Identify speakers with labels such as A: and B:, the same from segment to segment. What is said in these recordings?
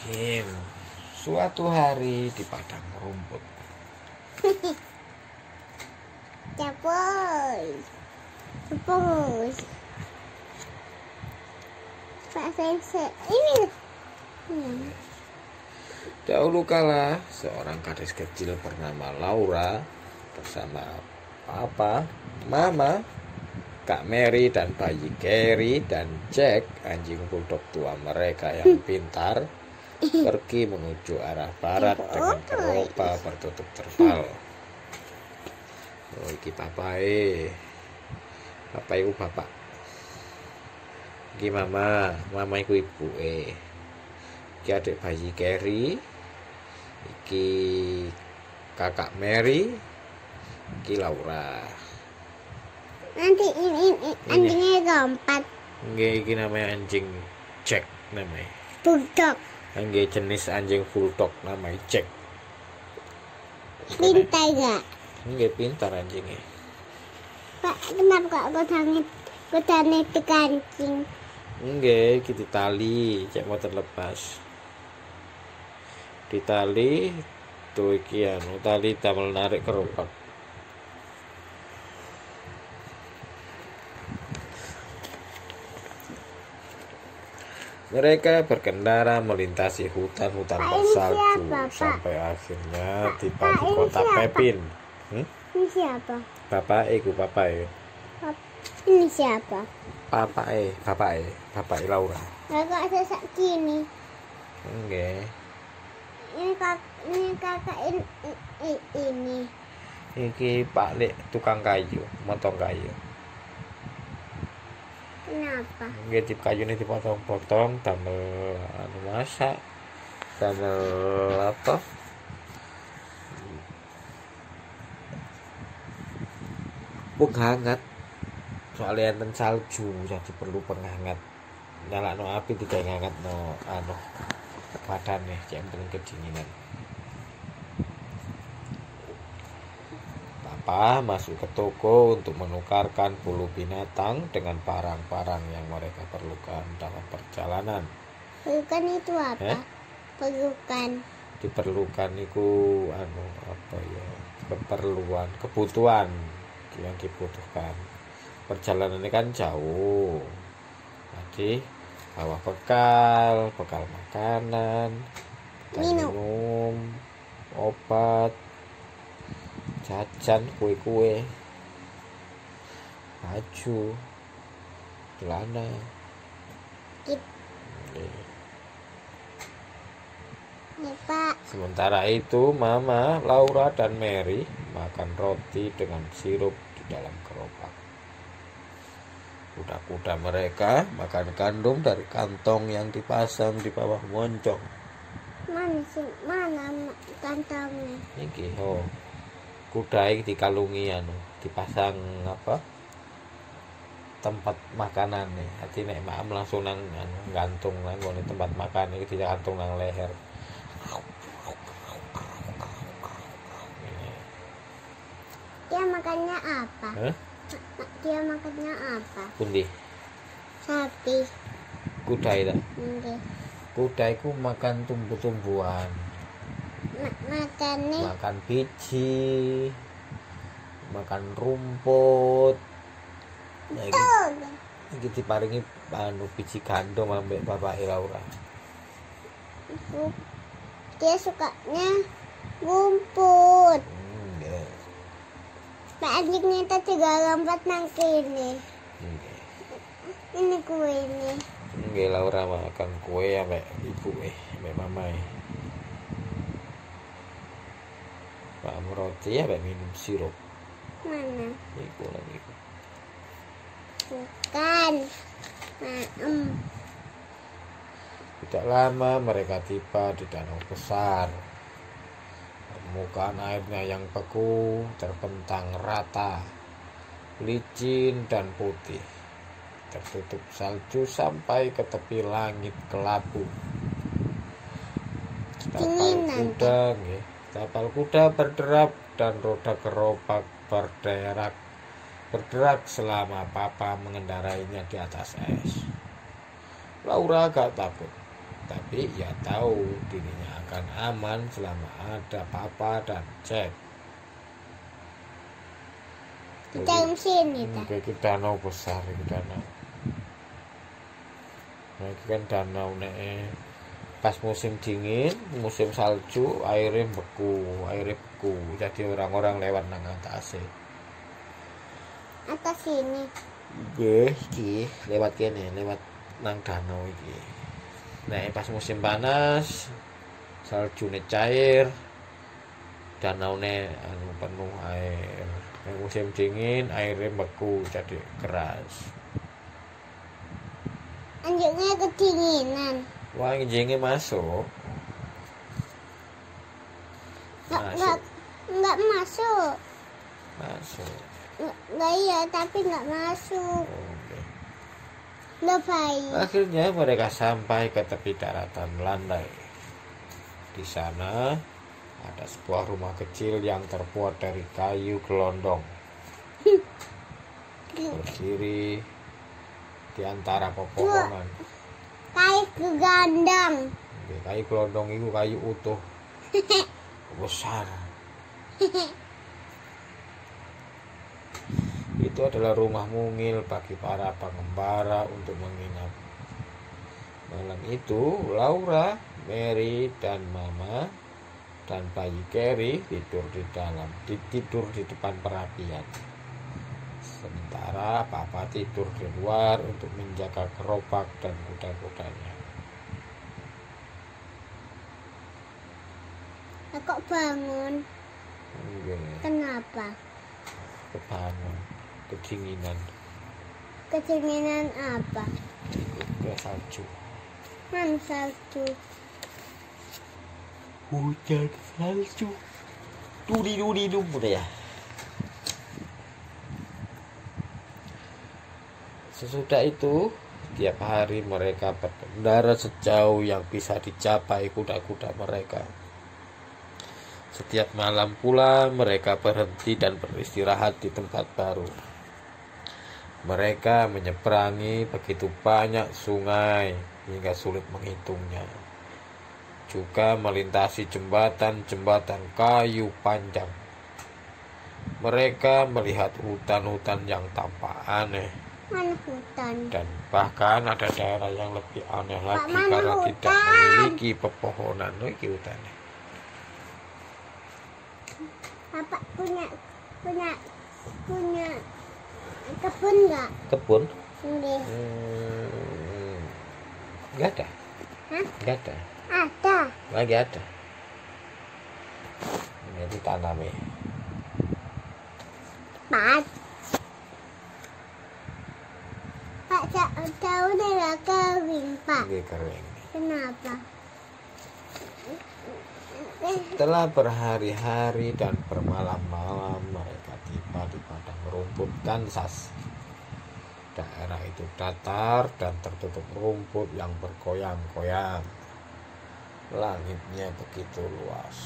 A: Bismillahirrahmanirrahim. Suatu hari di padang rumput.
B: Cepus. Pak Sensei ini.
A: Dahulu kala seorang gadis kecil bernama Laura bersama papa, mama, Kak Mary dan bayi Gary dan Jack, anjing bulldog tua mereka yang pintar, pergi menuju arah barat dengan gerobak bertutup terpal. Oh, iki papae. Papa iku bapak. Iki mama, mama iku ibuke. Iki adik bayi Gary. Iki kakak Mary. Iki Laura.
B: Nanti ini anjingnya keempat.
A: Nggih, iki namanya anjing Jack namanya.
B: Bulldog.
A: Nggih, jenis anjing bulldog namanya Jack.
B: Pintar gak?
A: Nggih, pintar anjingnya.
B: Pak, kenapa kok kudane dikancing?
A: Nggih, iki ditali, cek mau terlepas. Ditali tuh iki anu tali damel narik gerobak. Mereka berkendara melintasi hutan-hutan bersalju sampai akhirnya tiba di kota Pepin.
B: Ini siapa?
A: Bapak papai.
B: Ini siapa?
A: Bapak Laura.
B: Kakak sesak gini.
A: Nggih.
B: Ini kakak ini.
A: Iki Pak Lek tukang kayu, motong kayu.
B: Kenapa?
A: Nggih, tip kayune dipotong-potong damel anu masak. Damel apa? Penghangat. Soalnya enten salju jadi perlu penghangat. Nyalakno api tidak ngangatno anu badane cek enten kedinginan. Papa masuk ke toko untuk menukarkan bulu binatang dengan barang-barang yang mereka perlukan dalam perjalanan.
B: Pelukan itu apa? Pelukan.
A: Diperlukan itu anu apa ya? Kebutuhan yang dibutuhkan. Perjalanan ini kan jauh. Jadi bawa bekal makanan, minum, obat, jajan, kue-kue, baju, celana.
B: Ya, Pak.
A: Sementara itu Mama, Laura dan Mary makan roti dengan sirup di dalam gerobak. Kuda-kuda mereka makan gandum dari kantong yang dipasang di bawah moncong.
B: Mana kantongnya?
A: Iki kuda iki dikalungi dipasang apa? Tempat makanan nih. Hati nek maam langsung nang gantung nang tempat makan iki digantung nang leher.
B: Dia makannya apa? Dia makannya apa?
A: Pundi?
B: Sapi.
A: Kuda itu.
B: Enggak.
A: Kuda itu makan tumbuh-tumbuhan. Makan biji, makan rumput. Iki diparingi biji gandum ambek bapak Laura.
B: Dia sukanya rumput. Pak anjingnya tadi gak lompat nang kene. Ini kue ini.
A: Nggih, Laura makan kue ambek ibu ambek mamae. Pak roti ambek minum sirup.
B: Mana?
A: Iku lagi.
B: Bukan.
A: Tidak lama mereka tiba di danau besar. Permukaan airnya yang beku terbentang rata, licin dan putih, tertutup salju sampai ke tepi langit kelabu. Tapal kuda berderap dan roda gerobak berderak selama papa mengendarainya di atas es. Laura agak takut. tapi ia tahu dirinya akan aman selama ada papa dan Jack.
B: Di dalam sini tak?
A: Iki danau besar, iki danau. Nah, iki kan danau nek pas musim dingin, musim salju, airnya beku. Jadi orang-orang lewat nang atas.
B: Atas sini.
A: Nggih, iki lewat kene, lewat nang danau iki. Nek pas musim panas, saljune cair, danaune penuh air. Nek musim dingin, airnya beku jadi keras.
B: Anjingnya kedinginan.
A: Wah, anjingnya masuk.
B: Nggak masuk.
A: Masuk.
B: Nggak iya, tapi nggak masuk.
A: Oke.
B: Lebay.
A: Akhirnya mereka sampai ke tepi daratan landai. Di sana ada sebuah rumah kecil yang terbuat dari kayu gelondong. Berdiri di antara pepohonan.
B: Kayak gegandang.
A: Kayu gelondong itu kayu utuh. Besar. Itu adalah rumah mungil bagi para pengembara untuk menginap. Malam itu Laura, Mary, dan Mama dan bayi Carrie tidur di depan perapian. Sementara Papa tidur di luar untuk menjaga gerobak dan kuda-kudanya.
B: Kok bangun? Kenapa?
A: Kebangun, kedinginan.
B: Kedinginan apa?
A: Ke salju.
B: Salju.
A: Hujan salju. Dudi udah ya. Sesudah itu, tiap hari mereka berkendara sejauh yang bisa dicapai kuda-kuda mereka. Setiap malam pula mereka berhenti dan beristirahat di tempat baru. Mereka menyeberangi begitu banyak sungai hingga sulit menghitungnya. Juga melintasi jembatan-jembatan kayu panjang. Mereka melihat hutan-hutan yang tampak aneh.
B: Mana hutan?
A: Dan bahkan ada daerah yang lebih aneh lagi
B: mana
A: karena
B: hutan?
A: tidak memiliki pepohonan. Iki hutannya.
B: Bapak punya kebun nggak?
A: Kebun?
B: Nggih.
A: Nggak ada.
B: Hah?
A: Nggak ada.
B: Ada.
A: Lagi ada. Ini ditanami.
B: Pak daunnya nggak kering, Pak.
A: Ini kering.
B: Kenapa?
A: Setelah berhari-hari dan bermalam-malam mereka tiba di padang rumput Kansas. Daerah itu datar dan tertutup rumput yang bergoyang-goyang. Langitnya begitu luas.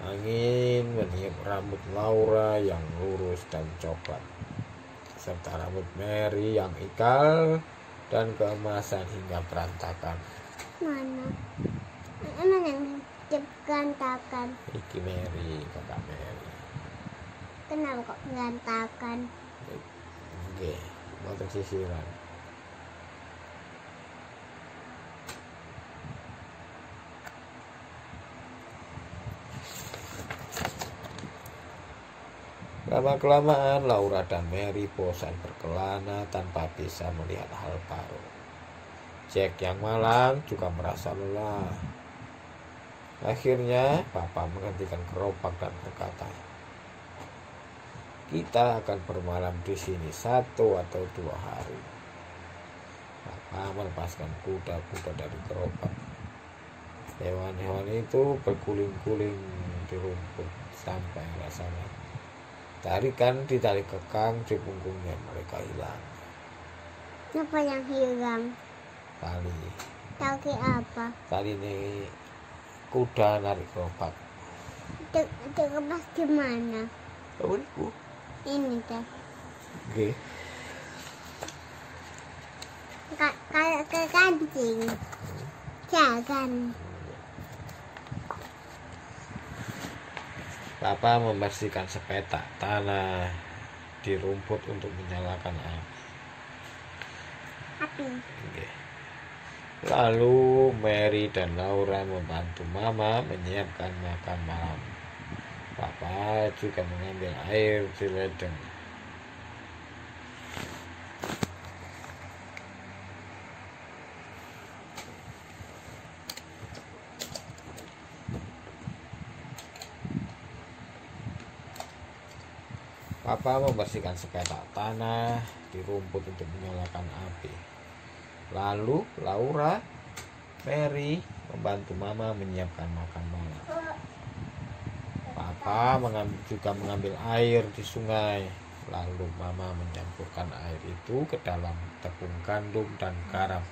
A: Angin meniup rambut Laura yang lurus dan coklat, serta rambut Mary yang ikal dan keemasan hingga berantakan.
B: Mana yang berantakan?
A: Iki Mary, kakak Mary.
B: Kenapa kok berantakan?
A: Oke, mau tersisiran. Lama-kelamaan Laura dan Mary bosan berkelana tanpa bisa melihat hal baru. Jack yang malang juga merasa lelah. Akhirnya Papa menghentikan gerobak dan berkata, "Kita akan bermalam di sini 1 atau 2 hari." Papa melepaskan kuda-kuda dari gerobak. Hewan-hewan itu berguling-guling di rumput sampai rasanya tarikan di tali kekang di punggungnya mereka hilang.
B: Apa yang hilang?
A: Tali
B: apa?
A: Tali ini kuda narik gerobak.
B: Terlepas di mana?
A: Oh,
B: Ini teh.
A: Oke.
B: Kalau ke kancing, jangan.
A: Papa membersihkan sepetak tanah di rumput untuk menyalakan
B: Api.
A: Oke. Lalu Mary dan Laura membantu Mama menyiapkan makan malam. Papa juga mengambil air di ledeng. Papa membersihkan sepetak tanah di rumput untuk menyalakan api. Lalu Laura, Mary membantu Mama menyiapkan makan malam. Papa juga mengambil air di sungai. Lalu Mama mencampurkan air itu ke dalam tepung gandum dan garam.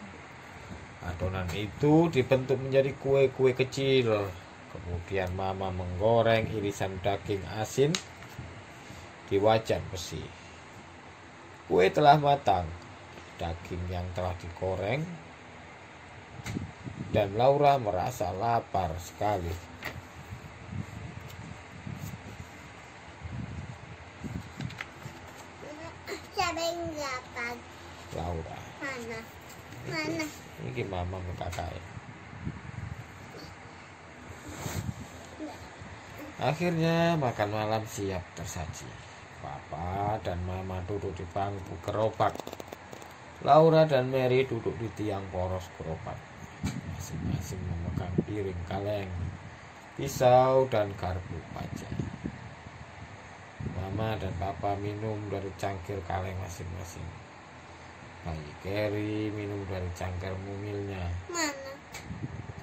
A: Adonan itu dibentuk menjadi kue-kue kecil. Kemudian Mama menggoreng irisan daging asin di wajan besi. Kue telah matang, daging yang telah digoreng, dan Laura merasa lapar sekali.
B: Siapa yang lapar?
A: Laura.
B: Mana? Mana?
A: Ini Mama kakak. Akhirnya makan malam siap tersaji. Papa dan Mama duduk di bangku gerobak. Laura dan Mary duduk di tiang poros gerobak. Masing-masing memegang piring kaleng, pisau, dan garpu baja. Mama dan Papa minum dari cangkir kaleng masing-masing. Bayi Carrie minum dari cangkir mumilnya.
B: Mana?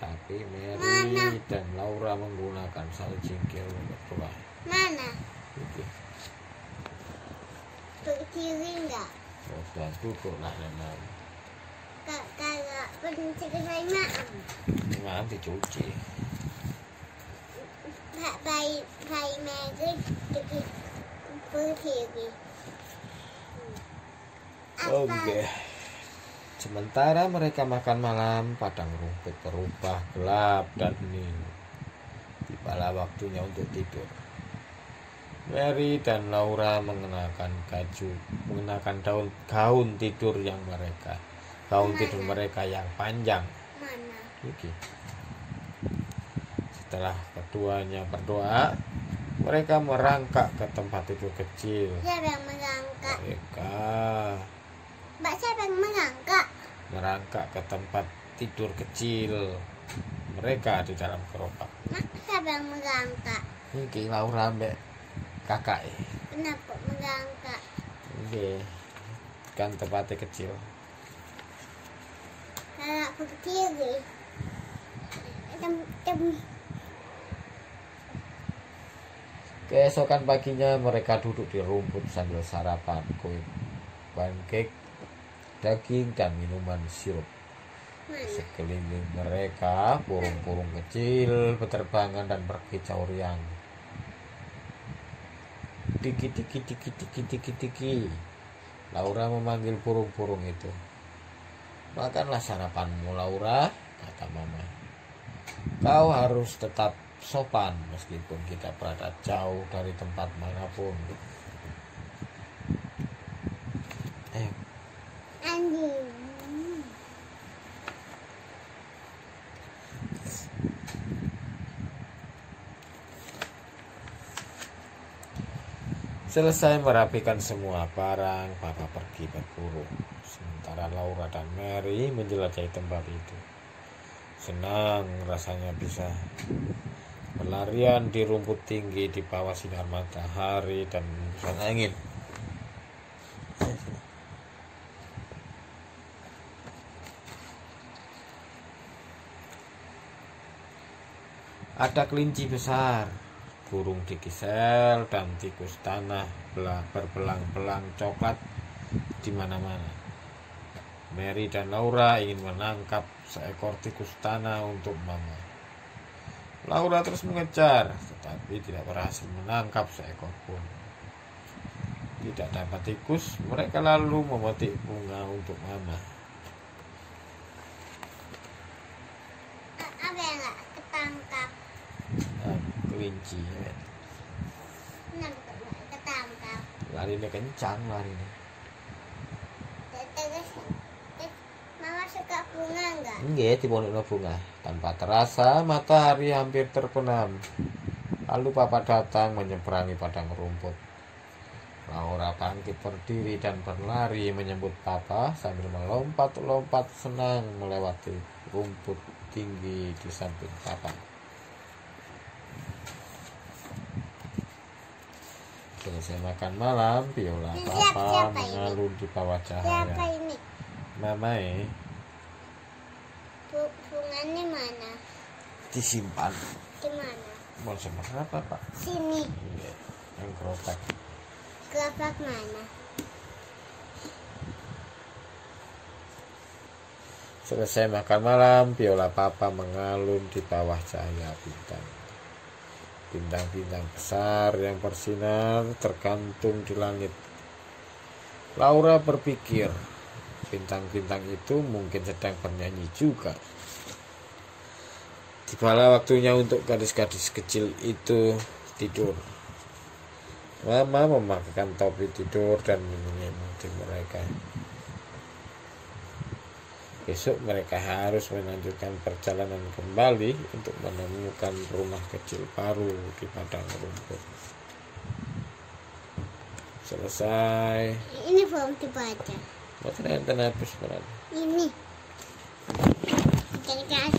A: Tapi Mary dan Laura menggunakan salcingkir berdua.
B: Mana?
A: Oke.
B: Berdiri enggak?
A: Sudah duduk lah memang.
B: Kalau pencuri maam.
A: Maaf dicuci.
B: Bayi Mary berdiri.
A: Oke. Sementara mereka makan malam, padang rumput berubah gelap dan hening. Tibalah waktunya untuk tidur. Mary dan Laura mengenakan gaun tidur yang panjang.
B: Mana?
A: Oke. Setelah keduanya berdoa, mereka merangkak ke tempat tidur kecil.
B: Siapa yang merangkak? Siapa yang merangkak?
A: Merangkak ke tempat tidur kecil mereka di dalam gerobak.
B: Siapa yang merangkak?
A: Ini Laura ambek kakak.
B: Kenapa merangkak?
A: Oke. Kan tempatnya kecil.
B: Kalau berdiri.
A: Keesokan paginya mereka duduk di rumput sambil sarapan kue, pancake, daging, dan minuman sirup. Sekeliling mereka burung-burung kecil berterbangan dan berkicau riang. Tiki tiki tiki tiki tiki tiki. Laura memanggil burung-burung itu. Makanlah sarapanmu, Laura, kata Mama. Kau harus tetap sopan meskipun kita berada jauh dari tempat manapun. Ayo.
B: Anjing.
A: Selesai merapikan semua barang, Papa pergi berburu. Sementara Laura dan Mary menjelajahi tempat itu. Senang rasanya bisa berlarian di rumput tinggi di bawah sinar matahari dan hembusan angin. Ada kelinci besar, burung dikisel, dan tikus tanah berbelang-belang coklat di mana-mana. Mary dan Laura ingin menangkap seekor tikus tanah untuk Mama. Laura terus mengejar, tetapi tidak berhasil menangkap seekor pun. Tidak dapat tikus, mereka lalu memetik bunga untuk Mama. kelinci.
B: Ketangkap.
A: Larinya kencang larinya.
B: Terus mama suka bunga enggak?
A: Nggih, dipondokno bunga. Tanpa terasa matahari hampir terbenam. Lalu papa datang menyeberangi padang rumput. Laura bangkit berdiri dan berlari menyambut papa sambil melompat-lompat senang melewati rumput tinggi di samping papa. Selesai makan malam, biola papa mengalun di bawah cahaya.
B: Siapa ini?
A: Mama
B: Bunganya mana?
A: disimpan.
B: Di mana?
A: Mau sama apa pak?
B: Sini.
A: Iya, yang gerobak.
B: Gerobak mana?
A: Selesai makan malam, biola papa mengalun di bawah cahaya bintang. Bintang-bintang besar yang bersinar tergantung di langit. Laura berpikir, bintang-bintang itu mungkin sedang bernyanyi juga. Tibalah waktunya untuk gadis-gadis kecil itu tidur. Mama memakaikan topi tidur dan menyelimuti mereka. Besok mereka harus melanjutkan perjalanan kembali untuk menemukan rumah kecil baru di padang rumput. Selesai.
B: Ini belum dibaca.
A: Mboten habis berarti.
B: Ini. Ikan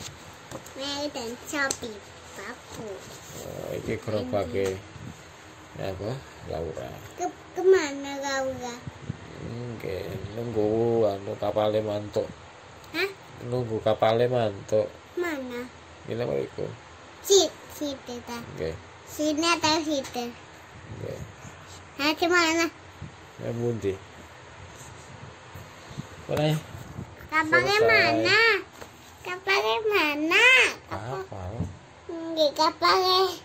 B: Mary dan sapi papu.
A: Oh, iki gerobake apa? Laura.
B: Kemana Laura?
A: Nggih, nunggu kapale mantuk.
B: Hah?
A: Nunggu kapale mantuk.
B: Mana?
A: Gila bariku.
B: Situ ta.
A: Nggih.
B: Sini atau situ?
A: Nggih.
B: Nah, kemana?
A: Ya bundi. Boleh.
B: Kapalnya
A: Selesai.
B: mana? Kapalnya mana?
A: Kapal.
B: Nggih, kapalnya.